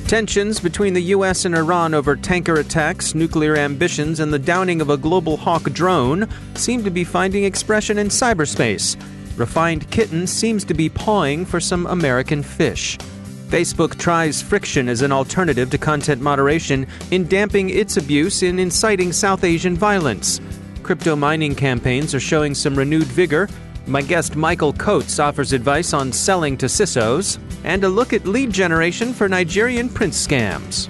Tensions between the US and Iran over tanker attacks, nuclear ambitions, and the downing of a global hawk drone seem to be finding expression in cyberspace. Refined Kitten seems to be pawing for some American fish. Facebook tries friction as an alternative to content moderation in damping its abuse in inciting South Asian violence. Crypto mining campaigns are showing some renewed vigor. My guest Michael Coates offers advice on selling to CISOs, and a look at lead generation for Nigerian prince scams.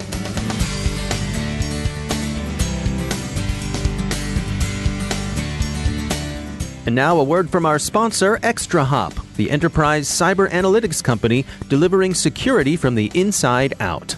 And now a word from our sponsor, ExtraHop, the enterprise cyber analytics company delivering security from the inside out.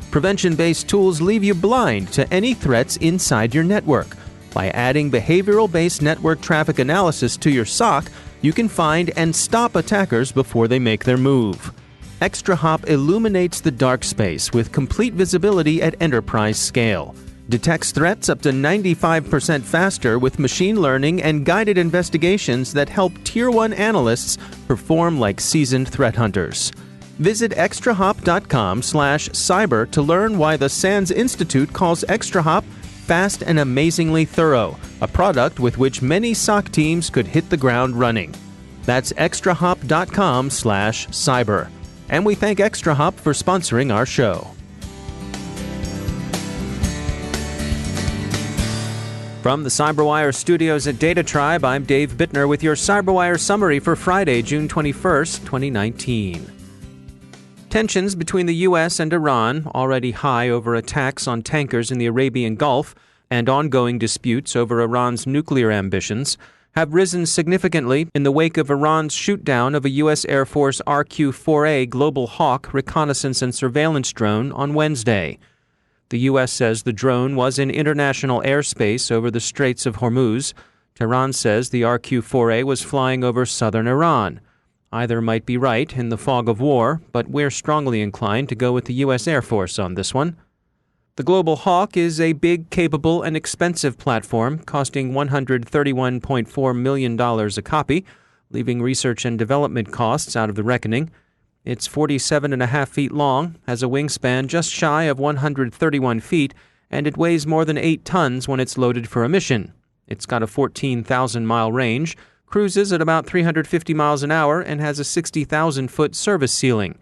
Prevention-based tools leave you blind to any threats inside your network. By adding behavioral-based network traffic analysis to your SOC, you can find and stop attackers before they make their move. ExtraHop illuminates the dark space with complete visibility at enterprise scale. Detects threats up to 95% faster with machine learning and guided investigations that help Tier 1 analysts perform like seasoned threat hunters. Visit extrahop.com/cyber to learn why the SANS Institute calls ExtraHop fast and amazingly thorough, a product with which many SOC teams could hit the ground running. That's extrahop.com/cyber. And we thank ExtraHop for sponsoring our show. From the CyberWire studios at Data Tribe, I'm Dave Bittner with your CyberWire summary for Friday, June 21st, 2019. Tensions between the U.S. and Iran, already high over attacks on tankers in the Arabian Gulf and ongoing disputes over Iran's nuclear ambitions, have risen significantly in the wake of Iran's shoot-down of a U.S. Air Force RQ-4A Global Hawk reconnaissance and surveillance drone on Wednesday. The U.S. says the drone was in international airspace over the Straits of Hormuz. Tehran says the RQ-4A was flying over southern Iran. Either might be right in the fog of war, but we're strongly inclined to go with the U.S. Air Force on this one. The Global Hawk is a big, capable, and expensive platform, costing $131.4 million a copy, leaving research and development costs out of the reckoning. It's 47.5 feet long, has a wingspan just shy of 131 feet, and it weighs more than 8 tons when it's loaded for a mission. It's got a 14,000-mile range, cruises at about 350 miles an hour, and has a 60,000-foot service ceiling.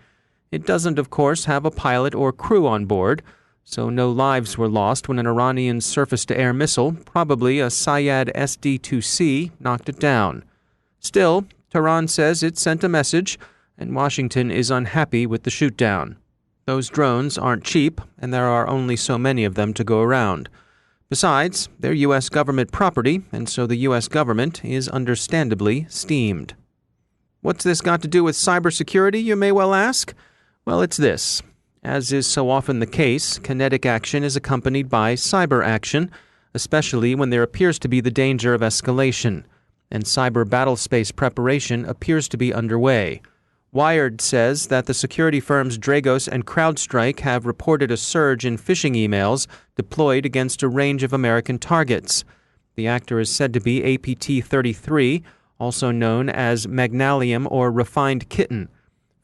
It doesn't, of course, have a pilot or crew on board, so no lives were lost when an Iranian surface-to-air missile, probably a Syad SD-2C, knocked it down. Still, Tehran says it sent a message, and Washington is unhappy with the shoot-down. Those drones aren't cheap, and there are only so many of them to go around. Besides, they're U.S. government property, and so the U.S. government is understandably steamed. What's this got to do with cybersecurity, you may well ask? Well, it's this. As is so often the case, kinetic action is accompanied by cyber action, especially when there appears to be the danger of escalation, and cyber battlespace preparation appears to be underway. Wired says that the security firms Dragos and CrowdStrike have reported a surge in phishing emails deployed against a range of American targets. The actor is said to be APT-33, also known as Magnalium or Refined Kitten.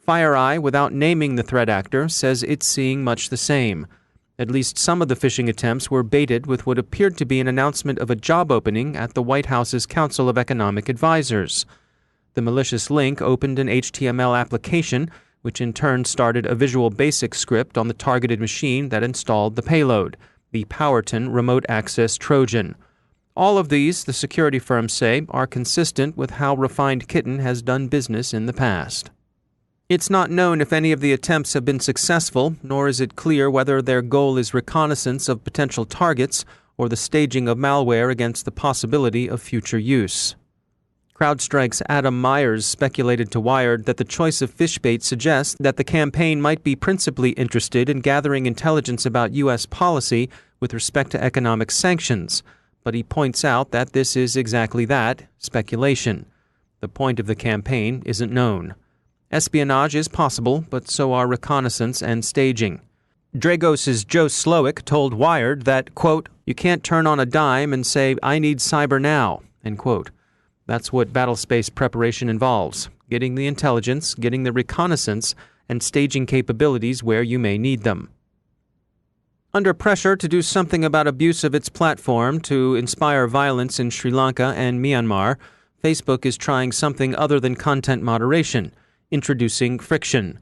FireEye, without naming the threat actor, says it's seeing much the same. At least some of the phishing attempts were baited with what appeared to be an announcement of a job opening at the White House's Council of Economic Advisors. The malicious link opened an HTML application, which in turn started a Visual Basic script on the targeted machine that installed the payload, the Powerton Remote Access Trojan. All of these, the security firms say, are consistent with how Refined Kitten has done business in the past. It's not known if any of the attempts have been successful, nor is it clear whether their goal is reconnaissance of potential targets or the staging of malware against the possibility of future use. CrowdStrike's Adam Myers speculated to Wired that the choice of fishbait suggests that the campaign might be principally interested in gathering intelligence about U.S. policy with respect to economic sanctions, but he points out that this is exactly that, speculation. The point of the campaign isn't known. Espionage is possible, but so are reconnaissance and staging. Dragos' Joe Slowick told Wired that, quote, "You can't turn on a dime and say, 'I need cyber now,' end quote. That's what battlespace preparation involves, getting the intelligence, getting the reconnaissance, and staging capabilities where you may need them. Under pressure to do something about abuse of its platform to inspire violence in Sri Lanka and Myanmar, Facebook is trying something other than content moderation, introducing friction.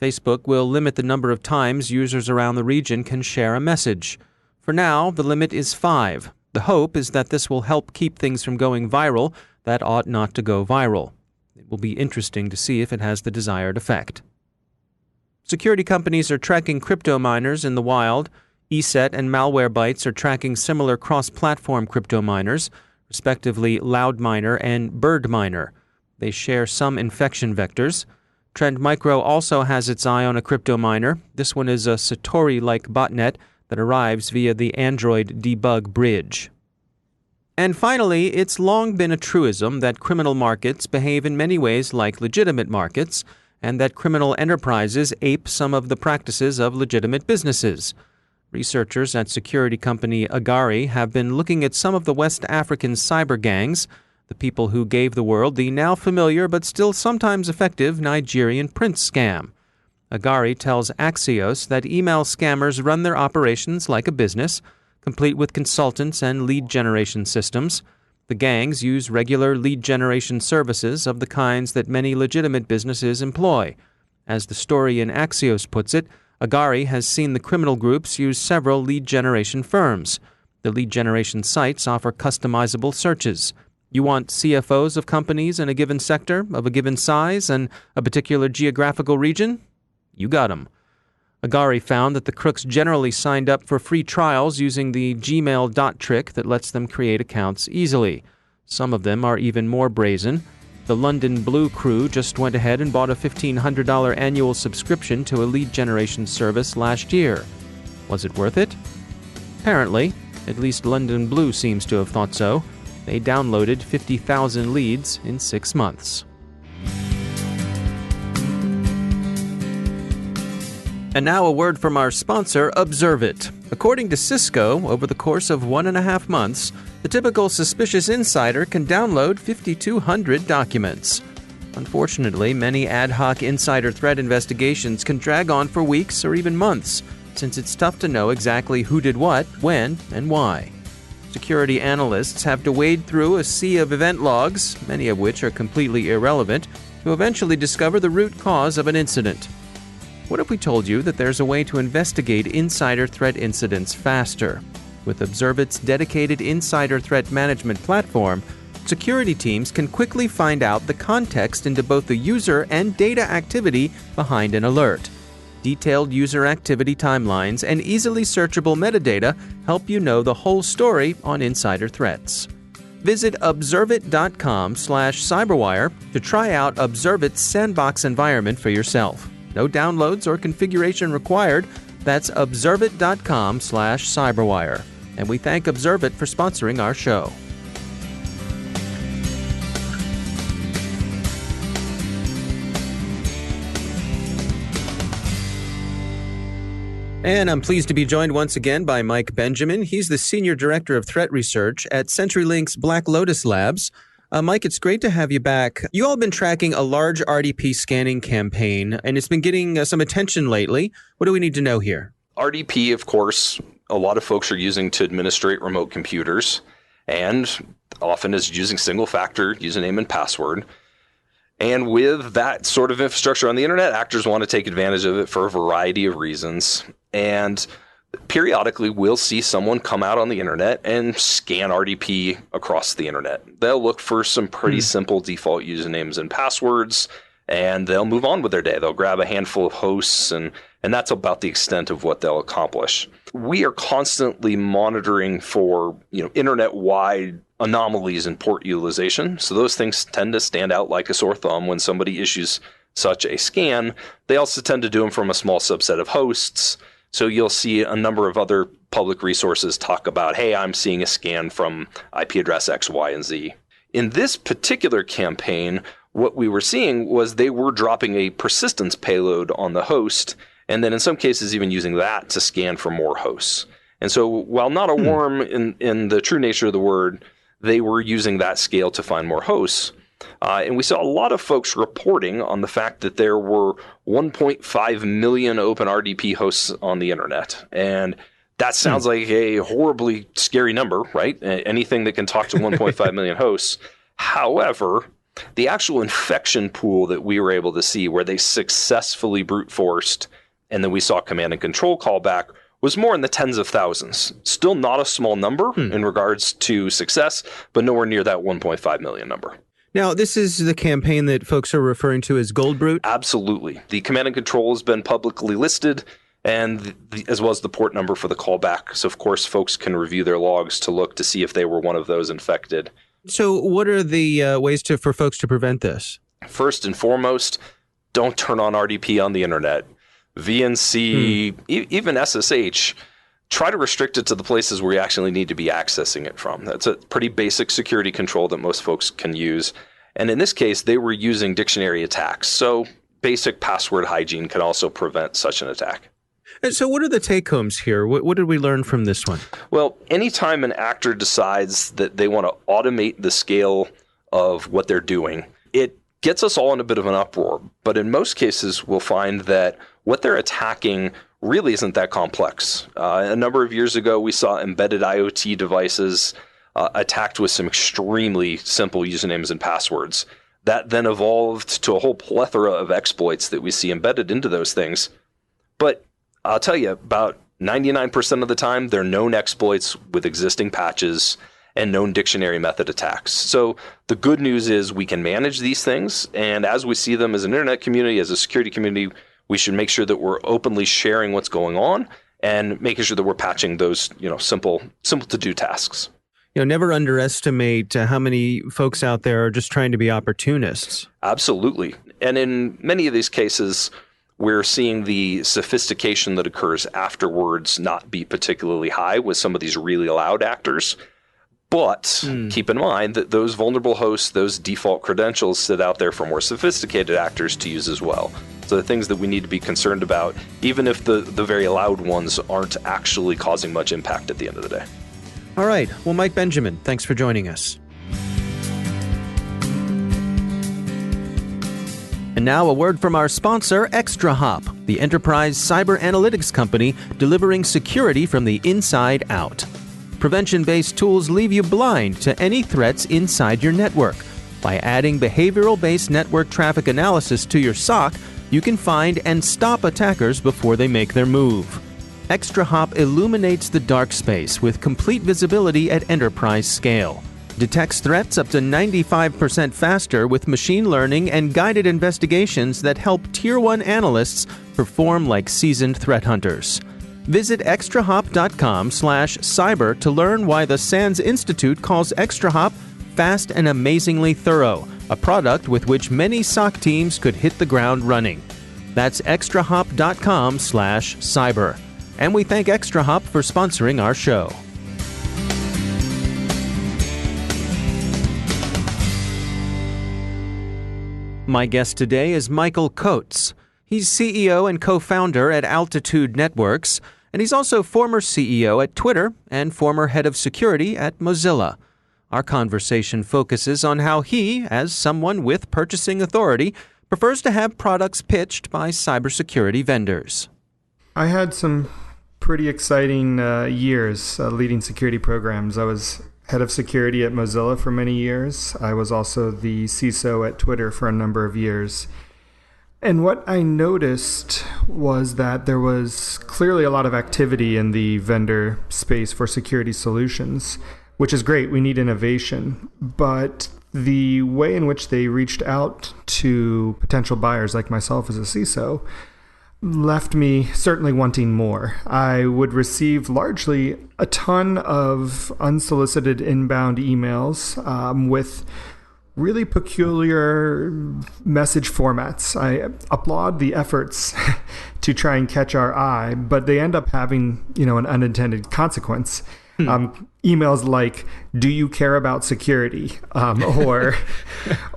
Facebook will limit the number of times users around the region can share a message. For now, the limit is 5. The hope is that this will help keep things from going viral that ought not to go viral. It will be interesting to see if it has the desired effect. Security companies are tracking crypto miners in the wild. ESET and Malwarebytes are tracking similar cross-platform crypto miners, respectively Loudminer and Birdminer. They share some infection vectors. Trend Micro also has its eye on a crypto miner. This one is a Satori-like botnet that arrives via the Android debug bridge. And finally, it's long been a truism that criminal markets behave in many ways like legitimate markets, and that criminal enterprises ape some of the practices of legitimate businesses. Researchers at security company Agari have been looking at some of the West African cyber gangs, the people who gave the world the now familiar but still sometimes effective Nigerian prince scam. Agari tells Axios that email scammers run their operations like a business, complete with consultants and lead generation systems. The gangs use regular lead generation services of the kinds that many legitimate businesses employ. As the story in Axios puts it, Agari has seen the criminal groups use several lead generation firms. The lead generation sites offer customizable searches. You want CFOs of companies in a given sector, of a given size, and a particular geographical region? You got 'em. Agari found that the crooks generally signed up for free trials using the Gmail dot trick that lets them create accounts easily. Some of them are even more brazen. The London Blue crew just went ahead and bought a $1,500 annual subscription to a lead generation service last year. Was it worth it? Apparently. At least London Blue seems to have thought so. They downloaded 50,000 leads in 6 months. And now a word from our sponsor, Observit. According to Cisco, over the course of 1.5 months, the typical suspicious insider can download 5,200 documents. Unfortunately, many ad hoc insider threat investigations can drag on for weeks or even months, since it's tough to know exactly who did what, when, and why. Security analysts have to wade through a sea of event logs, many of which are completely irrelevant, to eventually discover the root cause of an incident. What if we told you that there's a way to investigate insider threat incidents faster? With Observit's dedicated insider threat management platform, security teams can quickly find out the context into both the user and data activity behind an alert. Detailed user activity timelines and easily searchable metadata help you know the whole story on insider threats. Visit observit.com/cyberwire to try out Observit's sandbox environment for yourself. No downloads or configuration required. That's observit.com/cyberwire. And we thank Observit for sponsoring our show. And I'm pleased to be joined once again by Mike Benjamin. He's the Senior Director of Threat Research at CenturyLink's Black Lotus Labs. Mike, it's great to have you back. You all have been tracking a large RDP scanning campaign, and it's been getting some attention lately. What do we need to know here? RDP, of course, a lot of folks are using to administrate remote computers, and often is using single-factor username and password. And with that sort of infrastructure on the internet, actors want to take advantage of it for a variety of reasons. And periodically, we'll see someone come out on the internet and scan RDP across the internet. They'll look for some pretty simple default usernames and passwords, and they'll move on with their day. They'll grab a handful of hosts, and that's about the extent of what they'll accomplish. We are constantly monitoring for, internet-wide anomalies in port utilization. So those things tend to stand out like a sore thumb when somebody issues such a scan. They also tend to do them from a small subset of hosts. So you'll see a number of other public resources talk about, hey, I'm seeing a scan from IP address X, Y, and Z. In this particular campaign, what we were seeing was they were dropping a persistence payload on the host, and then in some cases even using that to scan for more hosts. And so while not a worm in the true nature of the word, they were using that scale to find more hosts. And we saw a lot of folks reporting on the fact that there were 1.5 million open RDP hosts on the internet. And That sounds like a horribly scary number, right? Anything that can talk to 1.5 million hosts. However, the actual infection pool that we were able to see where they successfully brute forced and then we saw command and control callback was more in the tens of thousands. Still not a small number in regards to success, but nowhere near that 1.5 million number. Now, this is the campaign that folks are referring to as Gold Brute? Absolutely. The command and control has been publicly listed, and as well as the port number for the callback. So, of course, folks can review their logs to look to see if they were one of those infected. So what are the ways for folks to prevent this? First and foremost, don't turn on RDP on the internet. VNC, even SSH, try to restrict it to the places where you actually need to be accessing it from. That's a pretty basic security control that most folks can use. And in this case, they were using dictionary attacks. So basic password hygiene can also prevent such an attack. And so what are the take-homes here? What did we learn from this one? Well, anytime an actor decides that they want to automate the scale of what they're doing, it gets us all in a bit of an uproar. But in most cases, we'll find that what they're attacking really isn't that complex. A number of years ago, we saw embedded IoT devices attacked with some extremely simple usernames and passwords. That then evolved to a whole plethora of exploits that we see embedded into those things. But I'll tell you, about 99% of the time, they're known exploits with existing patches and known dictionary method attacks. So the good news is we can manage these things. And as we see them as an internet community, as a security community, we should make sure that we're openly sharing what's going on and making sure that we're patching those, simple to do tasks. Never underestimate how many folks out there are just trying to be opportunists. Absolutely. And in many of these cases, we're seeing the sophistication that occurs afterwards not be particularly high with some of these really loud actors. But keep in mind that those vulnerable hosts, those default credentials sit out there for more sophisticated actors to use as well. So the things that we need to be concerned about, even if the very loud ones aren't actually causing much impact at the end of the day. All right. Well, Mike Benjamin, thanks for joining us. And now a word from our sponsor, ExtraHop, the enterprise cyber analytics company delivering security from the inside out. Prevention-based tools leave you blind to any threats inside your network. By adding behavioral-based network traffic analysis to your SOC, you can find and stop attackers before they make their move. ExtraHop illuminates the dark space with complete visibility at enterprise scale. Detects threats up to 95% faster with machine learning and guided investigations that help Tier 1 analysts perform like seasoned threat hunters. Visit extrahop.com/cyber to learn why the SANS Institute calls ExtraHop fast and amazingly thorough, a product with which many SOC teams could hit the ground running. That's extrahop.com/cyber. And we thank ExtraHop for sponsoring our show. My guest today is Michael Coates. He's CEO and co-founder at Altitude Networks, and he's also former CEO at Twitter and former head of security at Mozilla. Our conversation focuses on how he, as someone with purchasing authority, prefers to have products pitched by cybersecurity vendors. I had some pretty exciting years leading security programs. I was head of security at Mozilla for many years. I was also the CISO at Twitter for a number of years. And what I noticed was that there was clearly a lot of activity in the vendor space for security solutions, which is great. We need innovation. But the way in which they reached out to potential buyers like myself as a CISO left me certainly wanting more. I would receive largely a ton of unsolicited inbound emails with really peculiar message formats. I applaud the efforts to try and catch our eye, but they end up having, an unintended consequence. Emails like, "Do you care about security?"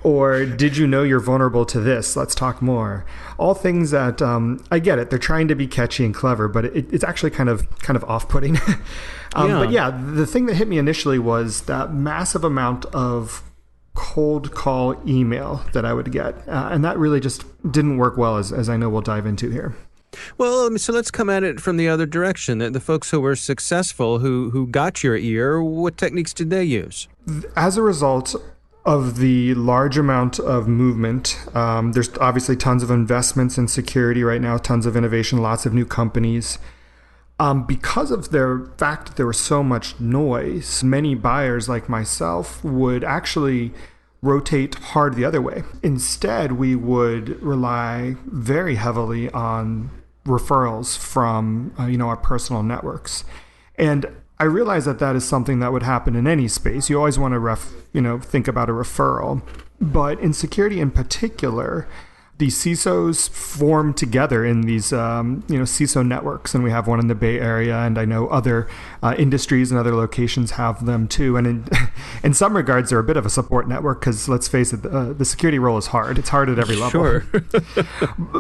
or "Did you know you're vulnerable to this? Let's talk more." All things that I get it. They're trying to be catchy and clever, but it's actually kind of off-putting. But yeah, the thing that hit me initially was that massive amount of cold call email that I would get, and that really just didn't work well, as I know we'll dive into here. Well, so let's come at it from the other direction. The folks who were successful, who got your ear, what techniques did they use? As a result of the large amount of movement, there's obviously tons of investments in security right now, tons of innovation, lots of new companies. Because of the fact that there was so much noise, many buyers like myself would actually rotate hard the other way. Instead, we would rely very heavily on referrals from our personal networks. And I realize that that is something that would happen in any space. You always want to think about a referral. But in security in particular, the CISOs form together in these, CISO networks, and we have one in the Bay Area, and I know other industries and other locations have them too. And in some regards, they're a bit of a support network because, let's face it, the security role is hard. It's hard at every level. Sure.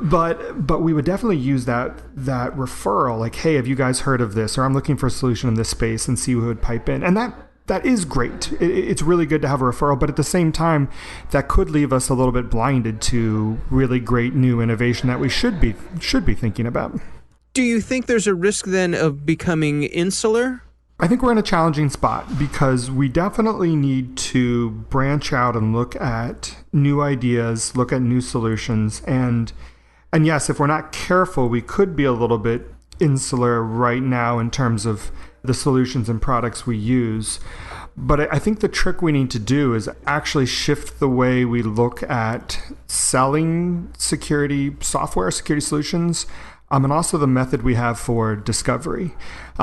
but we would definitely use that referral, like, hey, have you guys heard of this? Or I'm looking for a solution in this space, and see who would pipe in. And that is great. It's really good to have a referral, but at the same time, that could leave us a little bit blinded to really great new innovation that we should be thinking about. Do you think there's a risk then of becoming insular? I think we're in a challenging spot because we definitely need to branch out and look at new ideas, look at new solutions, and yes, if we're not careful, we could be a little bit insular right now in terms of the solutions and products we use. But I think the trick we need to do is actually shift the way we look at selling security software, security solutions, and also the method we have for discovery.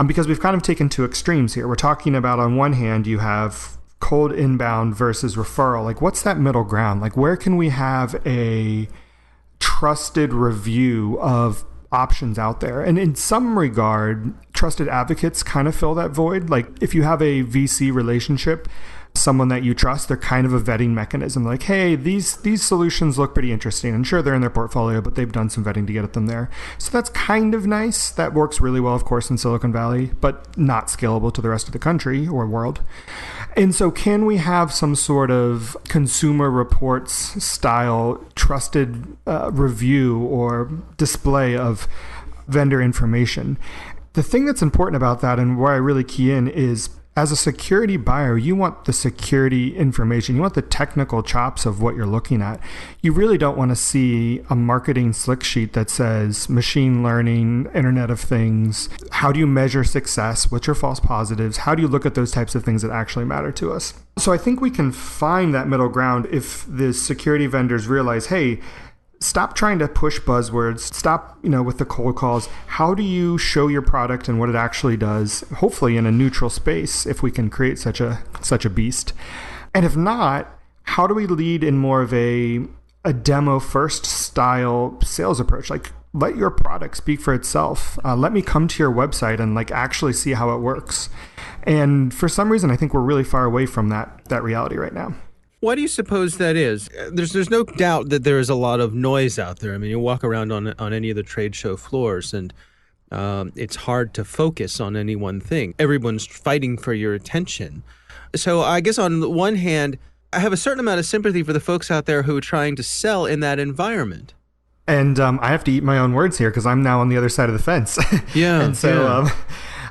Because we've kind of taken two extremes here. We're talking about, on one hand, you have cold inbound versus referral. Like, what's that middle ground? Like, where can we have a trusted review of options out there? And in some regard, trusted advocates kind of fill that void. Like, if you have a VC relationship, someone that you trust, they're kind of a vetting mechanism. Like, hey, these solutions look pretty interesting. And sure, they're in their portfolio, but they've done some vetting to get them there. So that's kind of nice. That works really well, of course, in Silicon Valley, but not scalable to the rest of the country or world. And so can we have some sort of Consumer Reports style trusted review or display of vendor information? The thing that's important about that, and where I really key in, is as a security buyer, you want the security information. You want the technical chops of what you're looking at. You really don't want to see a marketing slick sheet that says machine learning, Internet of Things. How do you measure success? What's your false positives? How do you look at those types of things that actually matter to us? So I think we can find that middle ground if the security vendors realize, hey, stop trying to push buzzwords. Stop, with the cold calls. How do you show your product and what it actually does? Hopefully in a neutral space, if we can create such a beast. And if not, how do we lead in more of a demo first style sales approach? Like, let your product speak for itself. Let me come to your website and actually see how it works. And for some reason, I think we're really far away from that reality right now. Why do you suppose that is? There's no doubt that there is a lot of noise out there. I mean, you walk around on any of the trade show floors, and it's hard to focus on any one thing. Everyone's fighting for your attention. So I guess on the one hand, I have a certain amount of sympathy for the folks out there who are trying to sell in that environment. And I have to eat my own words here because I'm now on the other side of the fence. Yeah. And so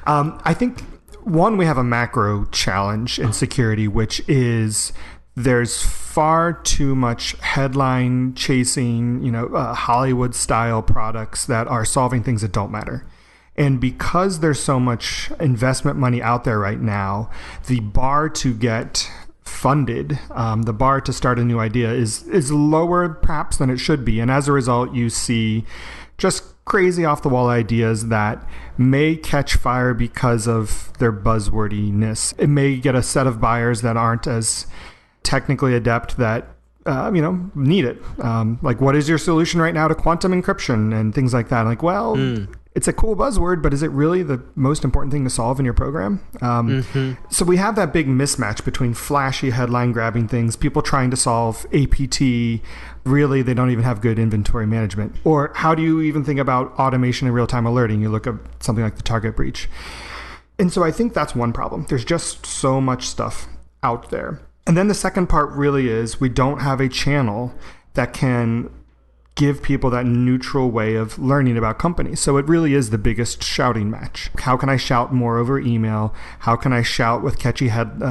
I think, one, we have a macro challenge in security, which is there's far too much headline chasing, Hollywood style products that are solving things that don't matter. And because there's so much investment money out there right now, the bar to get funded, the bar to start a new idea is lower perhaps than it should be. And as a result, you see just crazy off the wall ideas that may catch fire because of their buzzwordiness. It may get a set of buyers that aren't as technically adept that need it. Like, what is your solution right now to quantum encryption and things like that? Like, it's a cool buzzword, but is it really the most important thing to solve in your program? So we have that big mismatch between flashy headline grabbing things, people trying to solve APT. Really, they don't even have good inventory management. Or how do you even think about automation and real-time alerting? You look at something like the Target breach. And so I think that's one problem. There's just so much stuff out there. And then the second part really is we don't have a channel that can give people that neutral way of learning about companies. So it really is the biggest shouting match. How can I shout more over email? How can I shout with catchy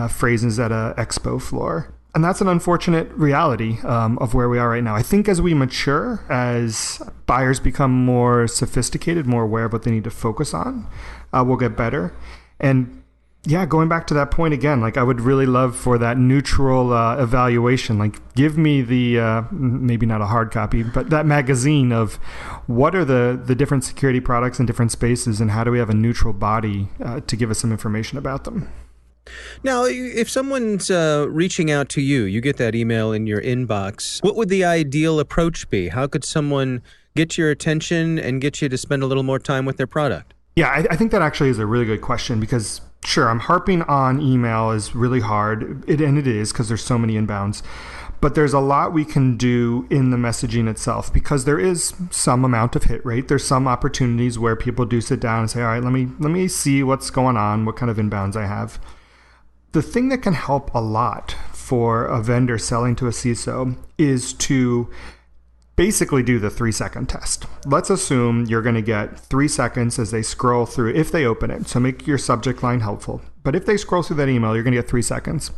phrases at a expo floor? And that's an unfortunate reality of where we are right now. I think as we mature, as buyers become more sophisticated, more aware of what they need to focus on, we'll get better. And yeah, going back to that point again, like I would really love for that neutral evaluation. Like give me the, maybe not a hard copy, but that magazine of what are the different security products in different spaces and how do we have a neutral body to give us some information about them. Now, if someone's reaching out to you, you get that email in your inbox, what would the ideal approach be? How could someone get your attention and get you to spend a little more time with their product? Yeah, I think that actually is a really good question because, sure, I'm harping on email is really hard, and it is because there's so many inbounds. But there's a lot we can do in the messaging itself because there is some amount of hit rate. There's some opportunities where people do sit down and say, all right, let me see what's going on, what kind of inbounds I have. The thing that can help a lot for a vendor selling to a CISO is to basically do the 3-second test. Let's assume you're going to get 3 seconds as they scroll through, if they open it. So make your subject line helpful. But if they scroll through that email, you're going to get 3 seconds.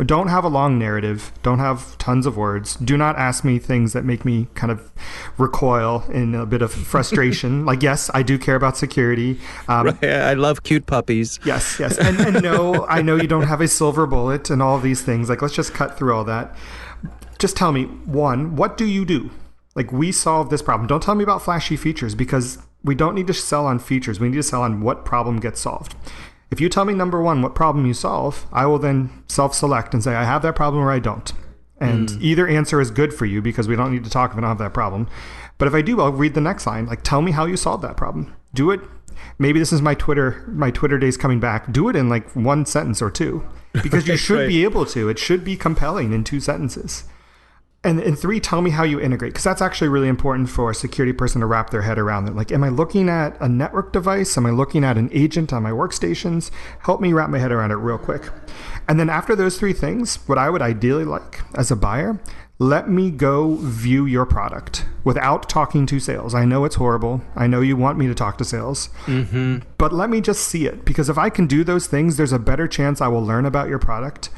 Don't have a long narrative. Don't have tons of words. Do not ask me things that make me kind of recoil in a bit of frustration. Like, yes, I do care about security. Right. I love cute puppies. Yes. And no, I know you don't have a silver bullet and all of these things. Like, let's just cut through all that. Just tell me, one, what do you do? Like, we solve this problem. Don't tell me about flashy features because we don't need to sell on features. We need to sell on what problem gets solved. If you tell me, number one, what problem you solve, I will then self-select and say, I have that problem or I don't. And either answer is good for you because we don't need to talk if I don't have that problem. But if I do, I'll read the next line. Like, tell me how you solved that problem. Do it. Maybe this is my Twitter days coming back. Do it in like 1 sentence or 2 because you should be able to. It should be compelling in 2 sentences. And 3, tell me how you integrate, because that's actually really important for a security person to wrap their head around it. Like, am I looking at a network device? Am I looking at an agent on my workstations? Help me wrap my head around it real quick. And then after those 3 things, what I would ideally like as a buyer, let me go view your product without talking to sales. I know it's horrible. I know you want me to talk to sales, but let me just see it, because if I can do those things, there's a better chance I will learn about your product.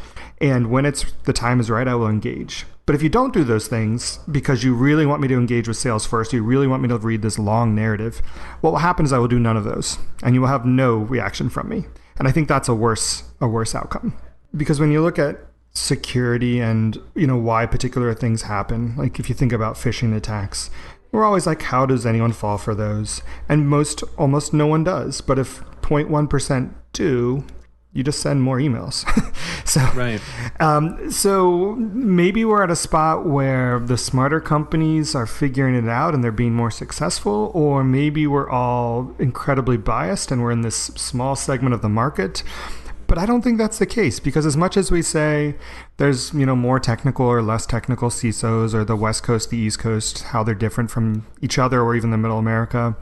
And when the time is right, I will engage. But if you don't do those things because you really want me to engage with sales first, you really want me to read this long narrative, what will happen is I will do none of those and you will have no reaction from me. And I think that's a worse outcome. Because when you look at security and, why particular things happen, like if you think about phishing attacks, we're always like, how does anyone fall for those? And almost no one does. But if 0.1% do, you just send more emails. So maybe we're at a spot where the smarter companies are figuring it out and they're being more successful, or maybe we're all incredibly biased and we're in this small segment of the market. But I don't think that's the case, because as much as we say there's, more technical or less technical CISOs, or the West Coast, the East Coast, how they're different from each other, or even the Middle America,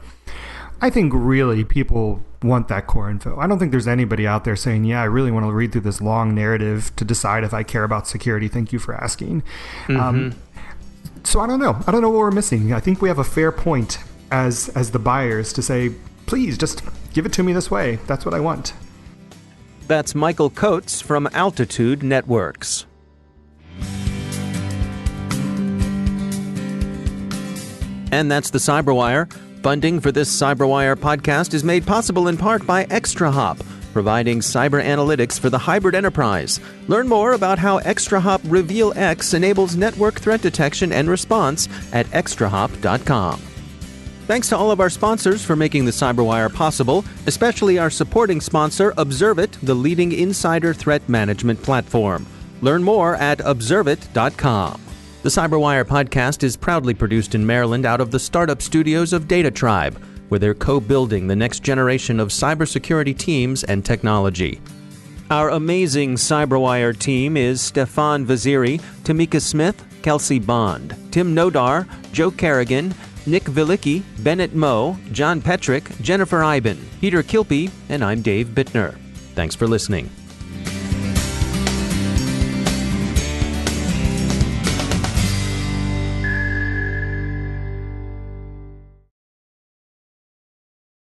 I think really people want that core info. I don't think there's anybody out there saying, yeah, I really want to read through this long narrative to decide if I care about security. Thank you for asking. So I don't know. I don't know what we're missing. I think we have a fair point as the buyers to say, please just give it to me this way. That's what I want. That's Michael Coates from Altitude Networks. And that's the CyberWire. Funding for this CyberWire podcast is made possible in part by ExtraHop, providing cyber analytics for the hybrid enterprise. Learn more about how ExtraHop Reveal X enables network threat detection and response at extrahop.com. Thanks to all of our sponsors for making the CyberWire possible, especially our supporting sponsor, Observit, the leading insider threat management platform. Learn more at observit.com. The CyberWire podcast is proudly produced in Maryland out of the startup studios of Data Tribe, where they're co-building the next generation of cybersecurity teams and technology. Our amazing CyberWire team is Stefan Vaziri, Tamika Smith, Kelsey Bond, Tim Nodar, Joe Kerrigan, Nick Vilicki, Bennett Moe, John Petrick, Jennifer Iben, Peter Kilpie, and I'm Dave Bittner. Thanks for listening.